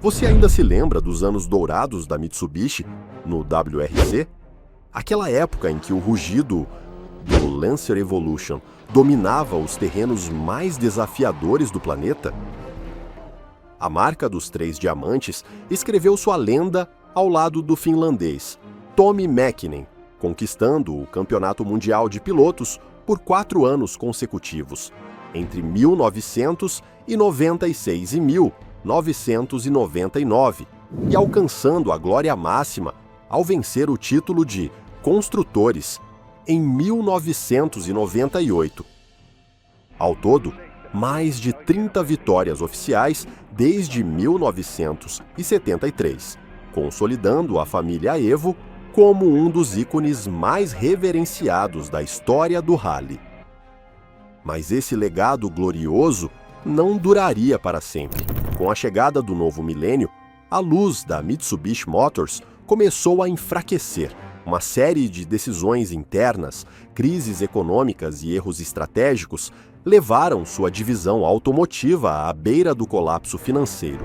Você ainda se lembra dos anos dourados da Mitsubishi no WRC? Aquela época em que o rugido do Lancer Evolution dominava os terrenos mais desafiadores do planeta? A marca dos 3 diamantes escreveu sua lenda ao lado do finlandês Tommi Mäkinen, conquistando o Campeonato Mundial de Pilotos por 4 anos consecutivos, entre 1996 e 1999, e alcançando a glória máxima ao vencer o título de Construtores em 1998. Ao todo, mais de 30 vitórias oficiais desde 1973, consolidando a família Evo como um dos ícones mais reverenciados da história do rally. Mas esse legado glorioso não duraria para sempre. Com a chegada do novo milênio, a luz da Mitsubishi Motors começou a enfraquecer. Uma série de decisões internas, crises econômicas e erros estratégicos levaram sua divisão automotiva à beira do colapso financeiro.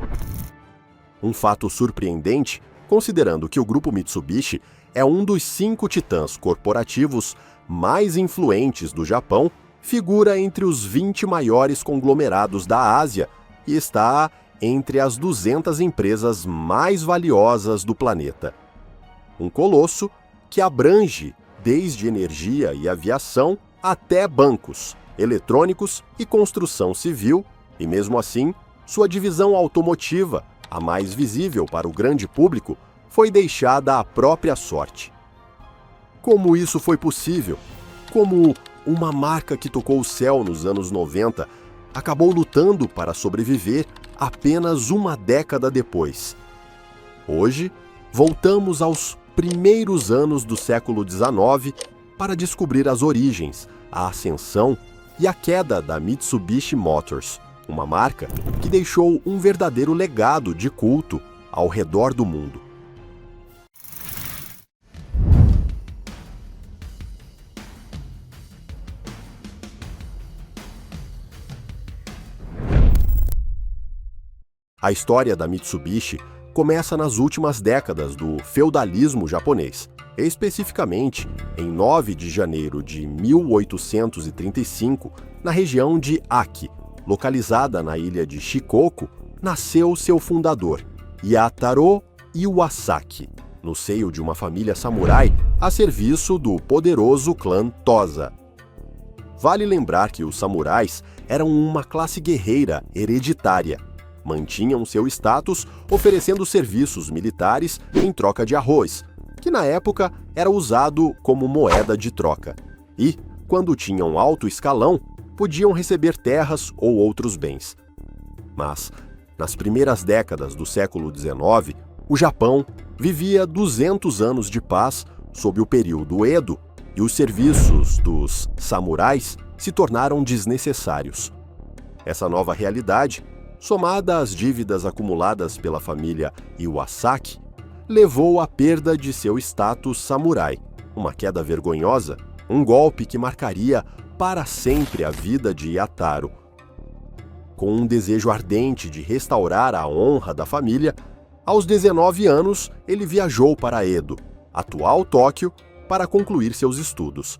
Um fato surpreendente, considerando que o grupo Mitsubishi é um dos 5 titãs corporativos mais influentes do Japão, figura entre os 20 maiores conglomerados da Ásia e está entre as 200 empresas mais valiosas do planeta. Um colosso que abrange desde energia e aviação até bancos, eletrônicos e construção civil, e mesmo assim, sua divisão automotiva, a mais visível para o grande público, foi deixada à própria sorte. Como isso foi possível? Como uma marca que tocou o céu nos anos 90 acabou lutando para sobreviver apenas uma década depois? Hoje, voltamos aos primeiros anos do século XIX para descobrir as origens, a ascensão e a queda da Mitsubishi Motors, uma marca que deixou um verdadeiro legado de culto ao redor do mundo. A história da Mitsubishi começa nas últimas décadas do feudalismo japonês, especificamente em 9 de janeiro de 1835, na região de Aki, localizada na ilha de Shikoku, nasceu seu fundador, Yataro Iwasaki, no seio de uma família samurai a serviço do poderoso clã Tosa. Vale lembrar que os samurais eram uma classe guerreira hereditária. Mantinham seu status oferecendo serviços militares em troca de arroz, que na época era usado como moeda de troca. E, quando tinham alto escalão, podiam receber terras ou outros bens. Mas, nas primeiras décadas do século XIX, o Japão vivia 200 anos de paz sob o período Edo e os serviços dos samurais se tornaram desnecessários. Essa nova realidade, somada às dívidas acumuladas pela família Iwasaki, levou à perda de seu status samurai, uma queda vergonhosa, um golpe que marcaria para sempre a vida de Yataro. Com um desejo ardente de restaurar a honra da família, aos 19 anos ele viajou para Edo, atual Tóquio, para concluir seus estudos.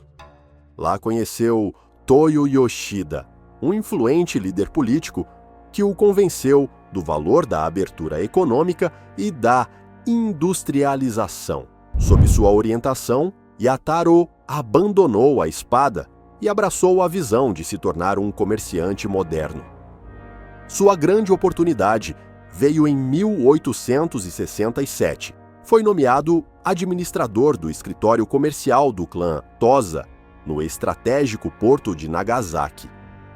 Lá conheceu Toyo Yoshida, um influente líder político que o convenceu do valor da abertura econômica e da industrialização. Sob sua orientação, Yataro abandonou a espada e abraçou a visão de se tornar um comerciante moderno. Sua grande oportunidade veio em 1867. Foi nomeado administrador do escritório comercial do clã Tosa, no estratégico porto de Nagasaki.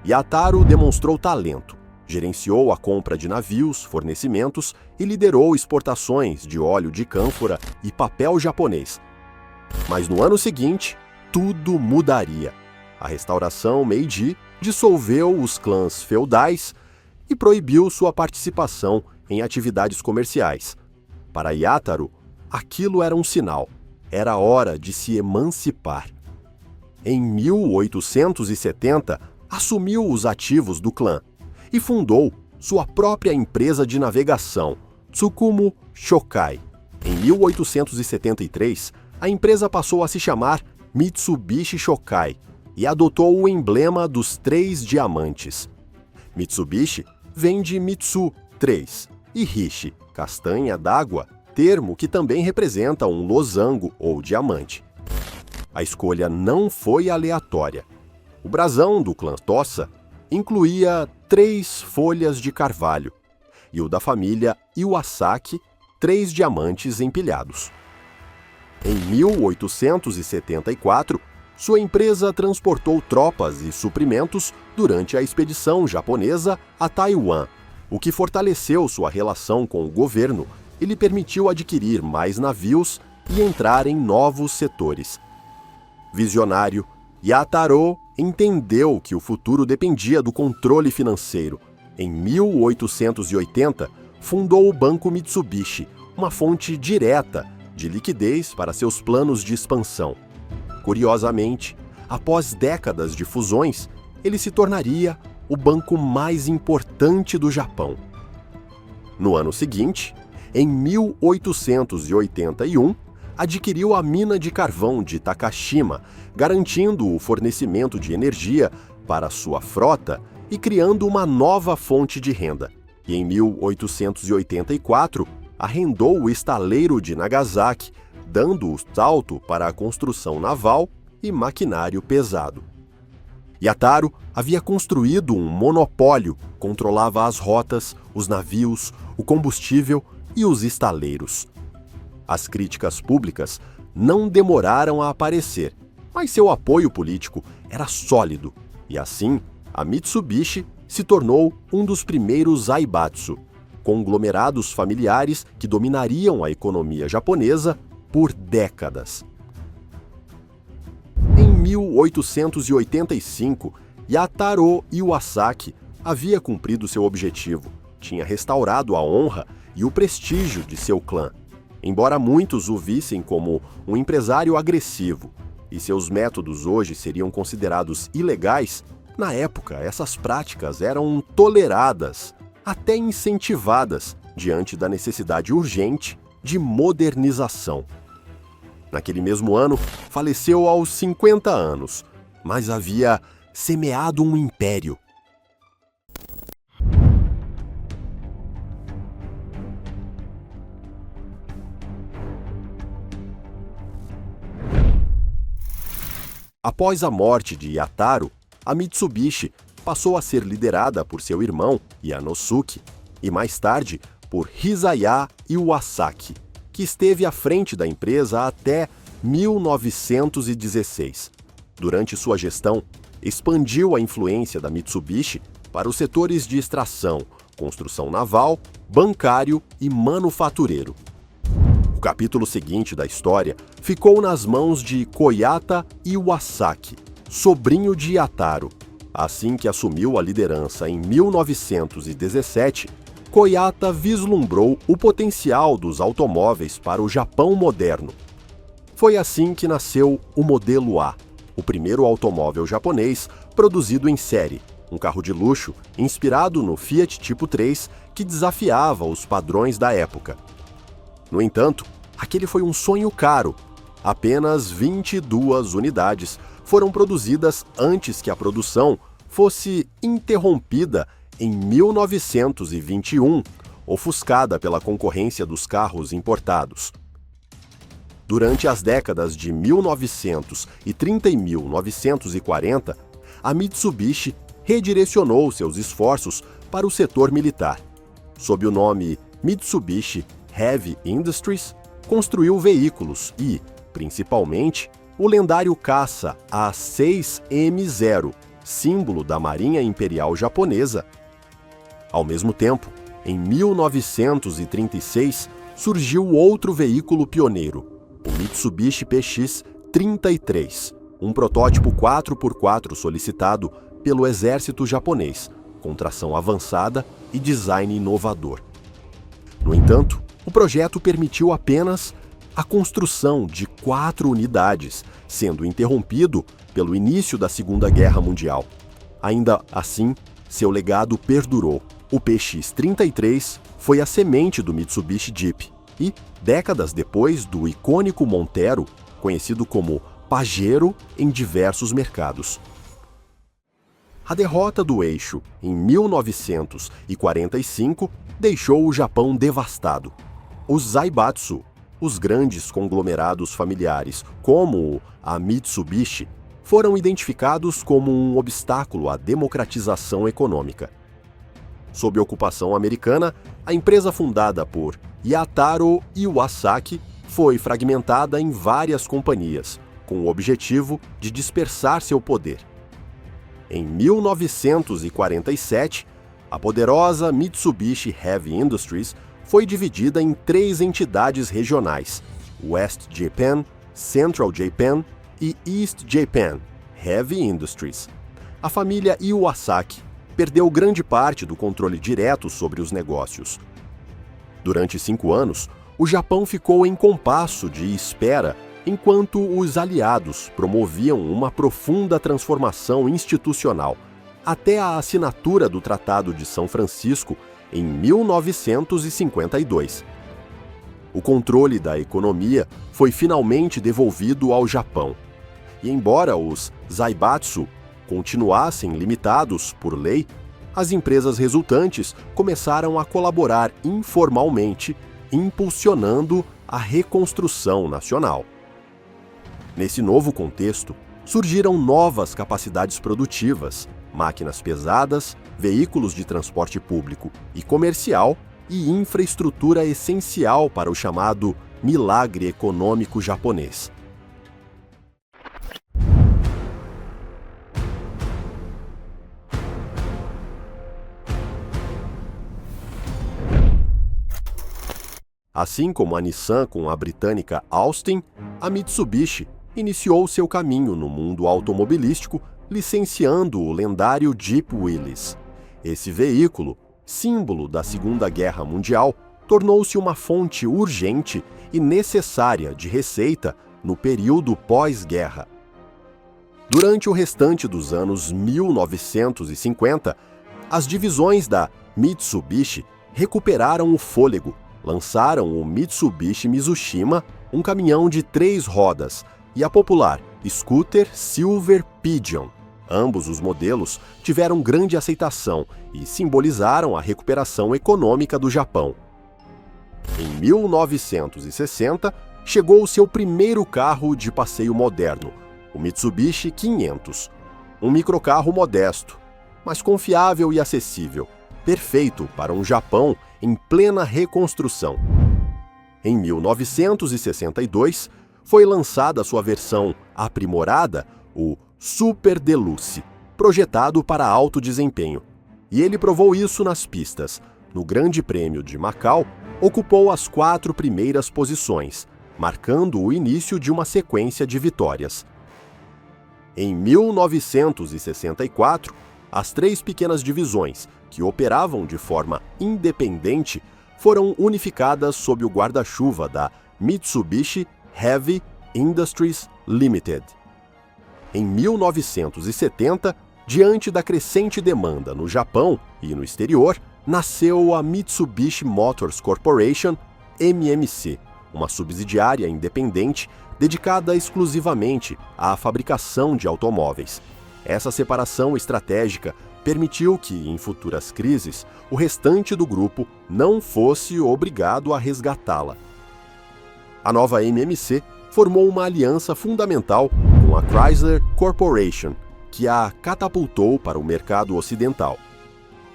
Yataro demonstrou talento. Gerenciou a compra de navios, fornecimentos e liderou exportações de óleo de cânfora e papel japonês. Mas no ano seguinte, tudo mudaria. A restauração Meiji dissolveu os clãs feudais e proibiu sua participação em atividades comerciais. Para Yataro, aquilo era um sinal. Era hora de se emancipar. Em 1870, assumiu os ativos do clã e fundou sua própria empresa de navegação, Tsukumo Shokai. Em 1873, a empresa passou a se chamar Mitsubishi Shokai e adotou o emblema dos 3 diamantes. Mitsubishi vem de Mitsu, 3, e Hishi, castanha d'água, termo que também representa um losango ou diamante. A escolha não foi aleatória. O brasão do clã Tosa incluía 3 folhas de carvalho e o da família Iwasaki, 3 diamantes empilhados. Em 1874, sua empresa transportou tropas e suprimentos durante a expedição japonesa a Taiwan, o que fortaleceu sua relação com o governo e lhe permitiu adquirir mais navios e entrar em novos setores. Visionário, Yataro entendeu que o futuro dependia do controle financeiro. Em 1880, fundou o Banco Mitsubishi, uma fonte direta de liquidez para seus planos de expansão. Curiosamente, após décadas de fusões, ele se tornaria o banco mais importante do Japão. No ano seguinte, em 1881, adquiriu a mina de carvão de Takashima, garantindo o fornecimento de energia para sua frota e criando uma nova fonte de renda. E em 1884, arrendou o estaleiro de Nagasaki, dando o salto para a construção naval e maquinário pesado. Yataro havia construído um monopólio, controlava as rotas, os navios, o combustível e os estaleiros. As críticas públicas não demoraram a aparecer, mas seu apoio político era sólido, e assim a Mitsubishi se tornou um dos primeiros Zaibatsu, conglomerados familiares que dominariam a economia japonesa por décadas. Em 1885, Yataro Iwasaki havia cumprido seu objetivo, tinha restaurado a honra e o prestígio de seu clã, embora muitos o vissem como um empresário agressivo e seus métodos hoje seriam considerados ilegais. Na época, essas práticas eram toleradas, até incentivadas, diante da necessidade urgente de modernização. Naquele mesmo ano, faleceu aos 50 anos, mas havia semeado um império. Após a morte de Yataro, a Mitsubishi passou a ser liderada por seu irmão, Yanosuke, e mais tarde por Hisaya Iwasaki, que esteve à frente da empresa até 1916. Durante sua gestão, expandiu a influência da Mitsubishi para os setores de extração, construção naval, bancário e manufatureiro. O capítulo seguinte da história ficou nas mãos de Koyata Iwasaki, sobrinho de Yataro. Assim que assumiu a liderança em 1917, Koyata vislumbrou o potencial dos automóveis para o Japão moderno. Foi assim que nasceu o Modelo A, o primeiro automóvel japonês produzido em série, um carro de luxo inspirado no Fiat Tipo 3 que desafiava os padrões da época. No entanto, aquele foi um sonho caro. Apenas 22 unidades foram produzidas antes que a produção fosse interrompida em 1921, ofuscada pela concorrência dos carros importados. Durante as décadas de 1930 e 1940, a Mitsubishi redirecionou seus esforços para o setor militar. Sob o nome Mitsubishi Heavy Industries, construiu veículos e, principalmente, o lendário caça A6M0, símbolo da Marinha Imperial Japonesa. Ao mesmo tempo, em 1936, surgiu outro veículo pioneiro, o Mitsubishi PX-33, um protótipo 4x4 solicitado pelo exército japonês, com tração avançada e design inovador. No entanto, o projeto permitiu apenas a construção de 4 unidades, sendo interrompido pelo início da Segunda Guerra Mundial. Ainda assim, seu legado perdurou. O PX-33 foi a semente do Mitsubishi Jeep e, décadas depois, do icônico Montero, conhecido como Pajero em diversos mercados. A derrota do eixo em 1945 deixou o Japão devastado. Os Zaibatsu, os grandes conglomerados familiares, como a Mitsubishi, foram identificados como um obstáculo à democratização econômica. Sob ocupação americana, a empresa fundada por Yataro Iwasaki foi fragmentada em várias companhias, com o objetivo de dispersar seu poder. Em 1947, a poderosa Mitsubishi Heavy Industries foi dividida em 3 entidades regionais: West Japan, Central Japan e East Japan Heavy Industries. A família Iwasaki perdeu grande parte do controle direto sobre os negócios. Durante 5 anos, o Japão ficou em compasso de espera enquanto os aliados promoviam uma profunda transformação institucional, até a assinatura do Tratado de São Francisco em 1952. O controle da economia foi finalmente devolvido ao Japão. E embora os Zaibatsu continuassem limitados por lei, as empresas resultantes começaram a colaborar informalmente, impulsionando a reconstrução nacional. Nesse novo contexto, surgiram novas capacidades produtivas, máquinas pesadas, veículos de transporte público e comercial e infraestrutura essencial para o chamado milagre econômico japonês. Assim como a Nissan com a britânica Austin, a Mitsubishi iniciou seu caminho no mundo automobilístico licenciando o lendário Jeep Willys. Esse veículo, símbolo da Segunda Guerra Mundial, tornou-se uma fonte urgente e necessária de receita no período pós-guerra. Durante o restante dos anos 1950, as divisões da Mitsubishi recuperaram o fôlego, lançaram o Mitsubishi Mizushima, um caminhão de 3 rodas, e a popular Scooter Silver Pigeon. Ambos os modelos tiveram grande aceitação e simbolizaram a recuperação econômica do Japão. Em 1960, chegou o seu primeiro carro de passeio moderno, o Mitsubishi 500, um microcarro modesto, mas confiável e acessível, perfeito para um Japão em plena reconstrução. Em 1962, foi lançada sua versão aprimorada, o Super Deluxe, projetado para alto desempenho. E ele provou isso nas pistas. No Grande Prêmio de Macau, ocupou as 4 primeiras posições, marcando o início de uma sequência de vitórias. Em 1964, as 3 pequenas divisões, que operavam de forma independente, foram unificadas sob o guarda-chuva da Mitsubishi Heavy Industries Limited. Em 1970, diante da crescente demanda no Japão e no exterior, nasceu a Mitsubishi Motors Corporation, MMC, uma subsidiária independente dedicada exclusivamente à fabricação de automóveis. Essa separação estratégica permitiu que, em futuras crises, o restante do grupo não fosse obrigado a resgatá-la. A nova MMC formou uma aliança fundamental com a Chrysler Corporation, que a catapultou para o mercado ocidental.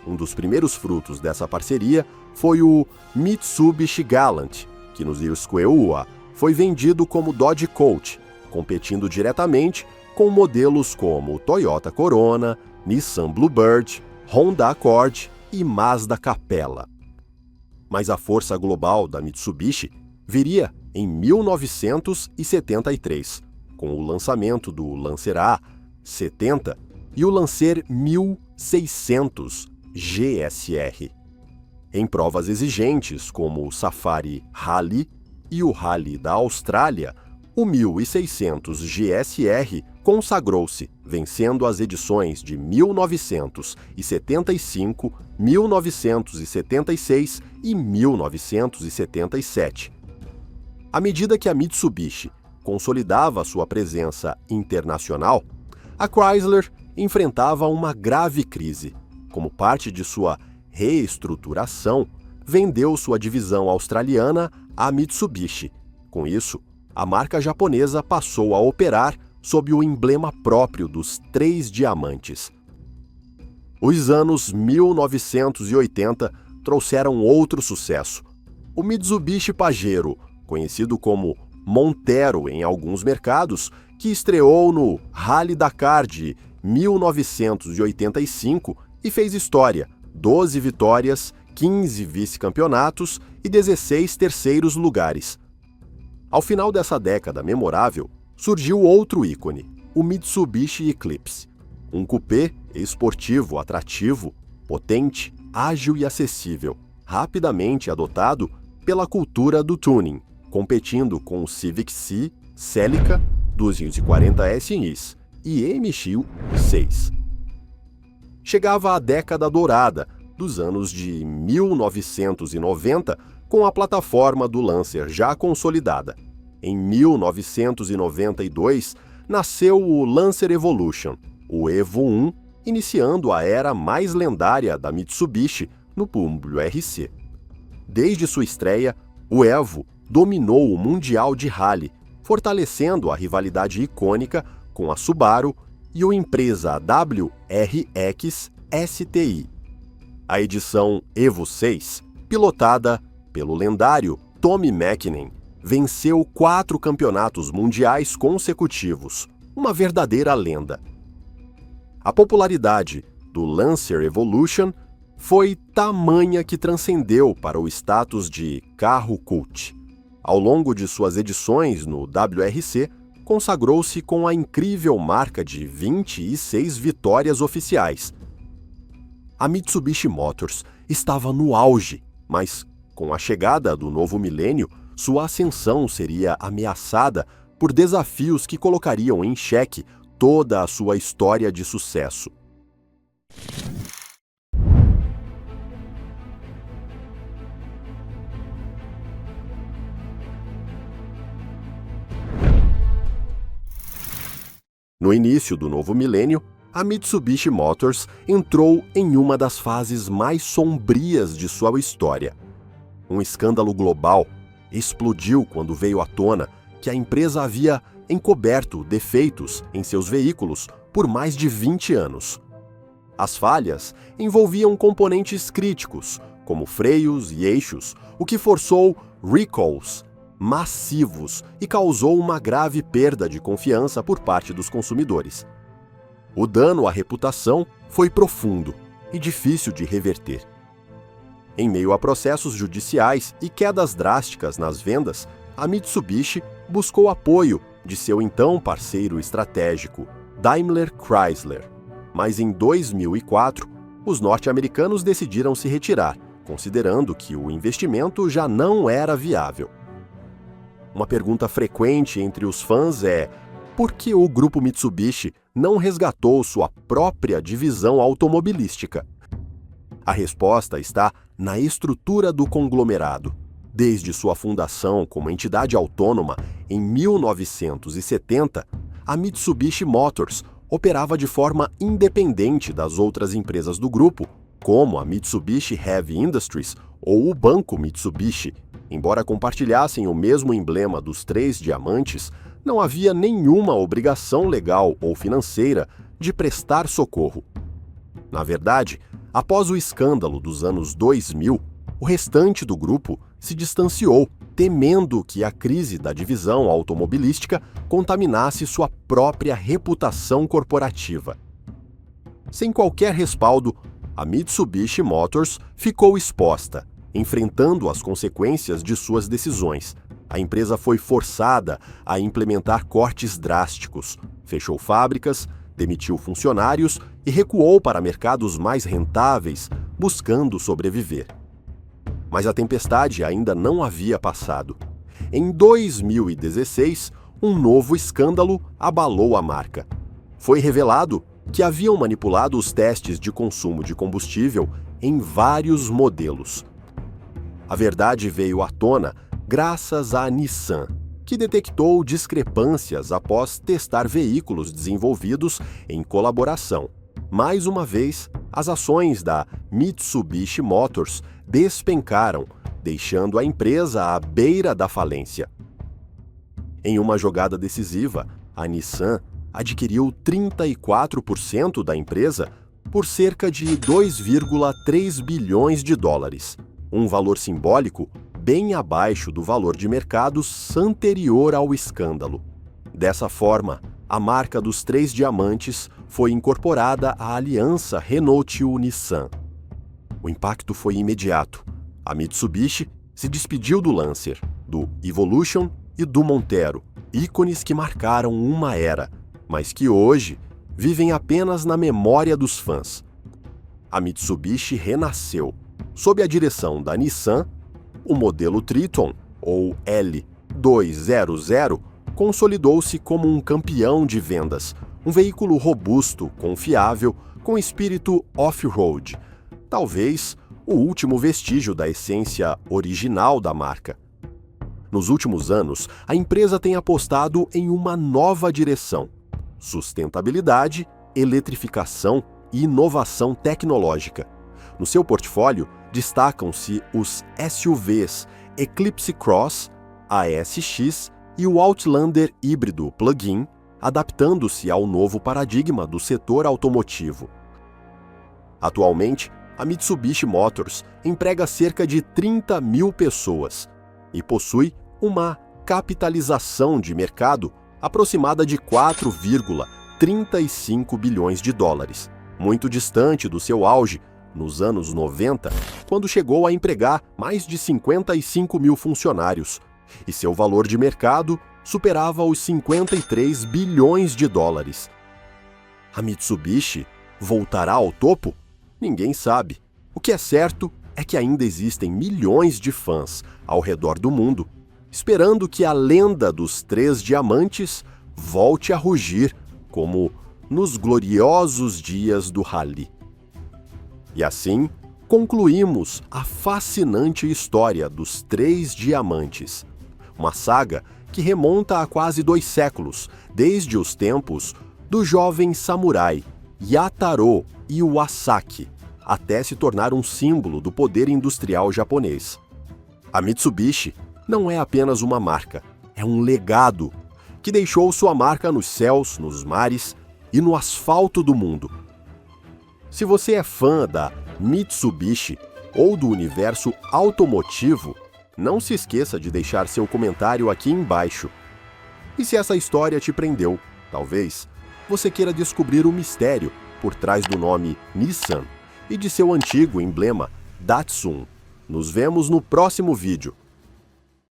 Um dos primeiros frutos dessa parceria foi o Mitsubishi Galant, que nos Iowa foi vendido como Dodge Colt, competindo diretamente com modelos como Toyota Corona, Nissan Bluebird, Honda Accord e Mazda Capella. Mas a força global da Mitsubishi viria em 1973, com o lançamento do Lancer A70 e o Lancer 1600 GSR. Em provas exigentes como o Safari Rally e o Rally da Austrália, o 1600 GSR consagrou-se, vencendo as edições de 1975, 1976 e 1977. À medida que a Mitsubishi consolidava sua presença internacional, a Chrysler enfrentava uma grave crise. Como parte de sua reestruturação, vendeu sua divisão australiana à Mitsubishi. Com isso, a marca japonesa passou a operar sob o emblema próprio dos 3 diamantes. Os anos 1980 trouxeram outro sucesso. O Mitsubishi Pajero, conhecido como Montero em alguns mercados, que estreou no Rally Dakar de 1985 e fez história, 12 vitórias, 15 vice-campeonatos e 16 terceiros lugares. Ao final dessa década memorável, surgiu outro ícone, o Mitsubishi Eclipse, um coupé esportivo atrativo, potente, ágil e acessível, rapidamente adotado pela cultura do tuning, competindo com o Civic Si, Celica, 240 SIs e MX-6. Chegava a década dourada dos anos de 1990 com a plataforma do Lancer já consolidada. Em 1992, nasceu o Lancer Evolution, o Evo 1, iniciando a era mais lendária da Mitsubishi no WRC. Desde sua estreia, o Evo dominou o Mundial de Rally, fortalecendo a rivalidade icônica com a Subaru e o Impreza WRX STI. A edição Evo 6, pilotada pelo lendário Tommy Mäkinen, venceu 4 campeonatos mundiais consecutivos, uma verdadeira lenda. A popularidade do Lancer Evolution foi tamanha que transcendeu para o status de carro cult. Ao longo de suas edições no WRC, consagrou-se com a incrível marca de 26 vitórias oficiais. A Mitsubishi Motors estava no auge, mas com a chegada do novo milênio, sua ascensão seria ameaçada por desafios que colocariam em xeque toda a sua história de sucesso. No início do novo milênio, a Mitsubishi Motors entrou em uma das fases mais sombrias de sua história. Um escândalo global explodiu quando veio à tona que a empresa havia encoberto defeitos em seus veículos por mais de 20 anos. As falhas envolviam componentes críticos, como freios e eixos, o que forçou recalls massivos e causou uma grave perda de confiança por parte dos consumidores. O dano à reputação foi profundo e difícil de reverter. Em meio a processos judiciais e quedas drásticas nas vendas, a Mitsubishi buscou apoio de seu então parceiro estratégico, Daimler Chrysler. Mas em 2004, os norte-americanos decidiram se retirar, considerando que o investimento já não era viável. Uma pergunta frequente entre os fãs é: por que o grupo Mitsubishi não resgatou sua própria divisão automobilística? A resposta está na estrutura do conglomerado. Desde sua fundação como entidade autônoma em 1970, a Mitsubishi Motors operava de forma independente das outras empresas do grupo, como a Mitsubishi Heavy Industries ou o Banco Mitsubishi. Embora compartilhassem o mesmo emblema dos 3 diamantes, não havia nenhuma obrigação legal ou financeira de prestar socorro. Na verdade, após o escândalo dos anos 2000, o restante do grupo se distanciou, temendo que a crise da divisão automobilística contaminasse sua própria reputação corporativa. Sem qualquer respaldo, a Mitsubishi Motors ficou exposta, enfrentando as consequências de suas decisões. A empresa foi forçada a implementar cortes drásticos, fechou fábricas, demitiu funcionários e recuou para mercados mais rentáveis, buscando sobreviver. Mas a tempestade ainda não havia passado. Em 2016, um novo escândalo abalou a marca. Foi revelado que haviam manipulado os testes de consumo de combustível em vários modelos. A verdade veio à tona graças à Nissan, que detectou discrepâncias após testar veículos desenvolvidos em colaboração. Mais uma vez, as ações da Mitsubishi Motors despencaram, deixando a empresa à beira da falência. Em uma jogada decisiva, a Nissan adquiriu 34% da empresa por cerca de 2,3 bilhões de dólares, um valor simbólico bem abaixo do valor de mercados anterior ao escândalo. Dessa forma, a marca dos três diamantes foi incorporada à aliança Renault-Nissan. O impacto foi imediato. A Mitsubishi se despediu do Lancer, do Evolution e do Montero, ícones que marcaram uma era, mas que hoje vivem apenas na memória dos fãs. A Mitsubishi renasceu. Sob a direção da Nissan, o modelo Triton, ou L200, consolidou-se como um campeão de vendas, um veículo robusto, confiável, com espírito off-road, talvez o último vestígio da essência original da marca. Nos últimos anos, a empresa tem apostado em uma nova direção: sustentabilidade, eletrificação e inovação tecnológica. No seu portfólio, destacam-se os SUVs Eclipse Cross, ASX e o Outlander híbrido plug-in, adaptando-se ao novo paradigma do setor automotivo. Atualmente, a Mitsubishi Motors emprega cerca de 30 mil pessoas e possui uma capitalização de mercado aproximada de 4,35 bilhões de dólares, muito distante do seu auge nos anos 90, quando chegou a empregar mais de 55 mil funcionários, e seu valor de mercado superava os 53 bilhões de dólares. A Mitsubishi voltará ao topo? Ninguém sabe. O que é certo é que ainda existem milhões de fãs ao redor do mundo, esperando que a lenda dos três diamantes volte a rugir, como nos gloriosos dias do rally. E assim, concluímos a fascinante história dos três diamantes, uma saga que remonta a quase 2 séculos, desde os tempos do jovem samurai Yataro Iwasaki, até se tornar um símbolo do poder industrial japonês. A Mitsubishi não é apenas uma marca, é um legado que deixou sua marca nos céus, nos mares e no asfalto do mundo. Se você é fã da Mitsubishi ou do universo automotivo, não se esqueça de deixar seu comentário aqui embaixo. E se essa história te prendeu, talvez você queira descobrir o mistério por trás do nome Nissan e de seu antigo emblema Datsun. Nos vemos no próximo vídeo.